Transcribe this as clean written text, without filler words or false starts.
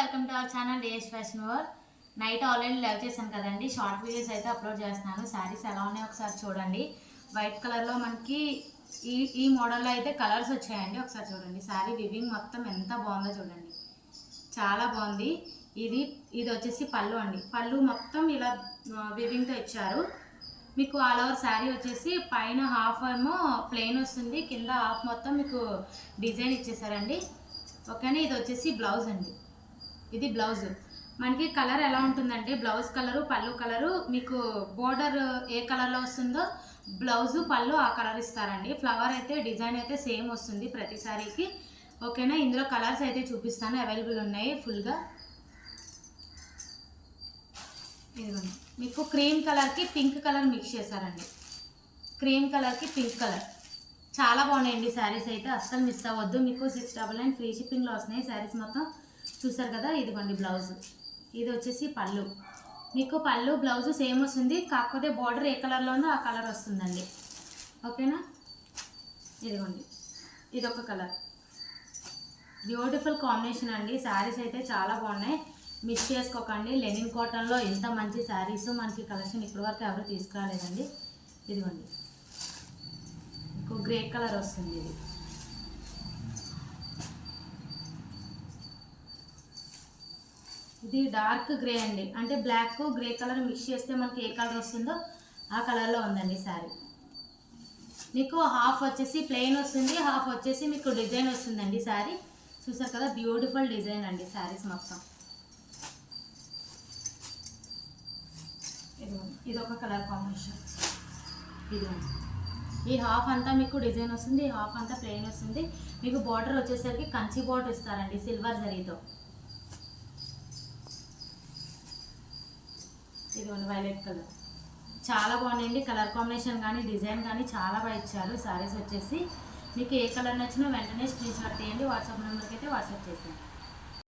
Welcome to our channel days fashion world. Night already live చేశాను కదండి, short videos అయితే upload చేస్తున్నాను. శారీస్ ఎలా ఉన్నాయో ఒకసారి చూడండి. వైట్ కలర్లో మనకి ఈ మోడల్లో అయితే కలర్స్ వచ్చాయండి. ఒకసారి చూడండి, శారీ వివింగ్ మొత్తం ఎంత బాగుందో చూడండి, చాలా బాగుంది. ఇది వచ్చేసి పళ్ళు అండి. పళ్ళు మొత్తం ఇలా వివింగ్తో ఇచ్చారు. మీకు ఆల్ ఓవర్ శారీ వచ్చేసి పైన హాఫ్ ఏమో ప్లెయిన్ వస్తుంది, కింద హాఫ్ మొత్తం మీకు డిజైన్ ఇచ్చేసారండి. ఓకేనా, ఇది వచ్చేసి బ్లౌజ్ అండి. ఇది బ్లౌజ్. మనకి కలర్ ఎలా ఉంటుందంటే బ్లౌజ్ కలరు, పళ్ళు కలరు, మీకు బోర్డర్ ఏ కలర్లో వస్తుందో బ్లౌజు పళ్ళు ఆ కలర్ ఇస్తారండి. ఫ్లవర్ అయితే డిజైన్ అయితే సేమ్ వస్తుంది ప్రతి సారీకి. ఓకేనా, ఇందులో కలర్స్ అయితే చూపిస్తాను, అవైలబుల్ ఉన్నాయి ఫుల్గా. ఇదిగోండి, మీకు క్రీమ్ కలర్కి పింక్ కలర్ మిక్స్ చేశారండి. క్రీమ్ కలర్కి పింక్ కలర్ చాలా బాగున్నాయండి శారీస్ అయితే, అస్సలు మిస్ అవ్వద్దు. మీకు 699 ఫ్రీ షిప్పింగ్లో వస్తున్నాయి శారీస్ మొత్తం. చూసారు కదా, ఇదిగోండి బ్లౌజ్. ఇది వచ్చేసి పళ్ళు. మీకు పళ్ళు బ్లౌజ్ సేమ్ వస్తుంది, కాకపోతే బార్డర్ ఏ కలర్లో ఉందో ఆ కలర్ వస్తుందండి. ఓకేనా, ఇదిగోండి ఇది ఒక కలర్. బ్యూటిఫుల్ కాంబినేషన్ అండి. శారీస్ అయితే చాలా బాగున్నాయి, మిస్ చేసుకోకండి. లెనిన్ కాటన్లో ఎంత మంచి శారీస్ మనకి కలెక్షన్ ఇప్పటివరకు ఎవరు తీసుకురాలేదండి. ఇదిగోండి, మీకు గ్రే కలర్ వస్తుంది. ఇది డార్క్ గ్రే అండి, అంటే బ్లాక్ గ్రే కలర్ మిక్స్ చేస్తే మనకి ఏ కలర్ వస్తుందో ఆ కలర్లో ఉందండి శారీ. మీకు హాఫ్ వచ్చేసి ప్లెయిన్ వస్తుంది, హాఫ్ వచ్చేసి మీకు డిజైన్ వస్తుందండి శారీ. చూసారు కదా, బ్యూటిఫుల్ డిజైన్ అండి శారీస్ మొత్తం. ఇది ఒక కలర్ కాంబినేషన్. ఇదిగోండి, ఈ హాఫ్ అంతా మీకు డిజైన్ వస్తుంది, ఈ హాఫ్ అంతా ప్లెయిన్ వస్తుంది. మీకు బార్డర్ వచ్చేసరికి కంచి బార్డర్ ఇస్తారండి సిల్వర్ జరీతో. ఇదిగోండి వైలెట్ కలర్, చాలా బాగున్నాయండి. కలర్ కాంబినేషన్ కానీ డిజైన్ కానీ చాలా బాగా ఇచ్చారు. శారీస్ వచ్చేసి మీకు ఏ కలర్ నచ్చినా వెంటనే స్క్రీన్ షాట్ తీయండి, వాట్సాప్ నెంబర్కి అయితే వాట్సాప్ చేసేయండి.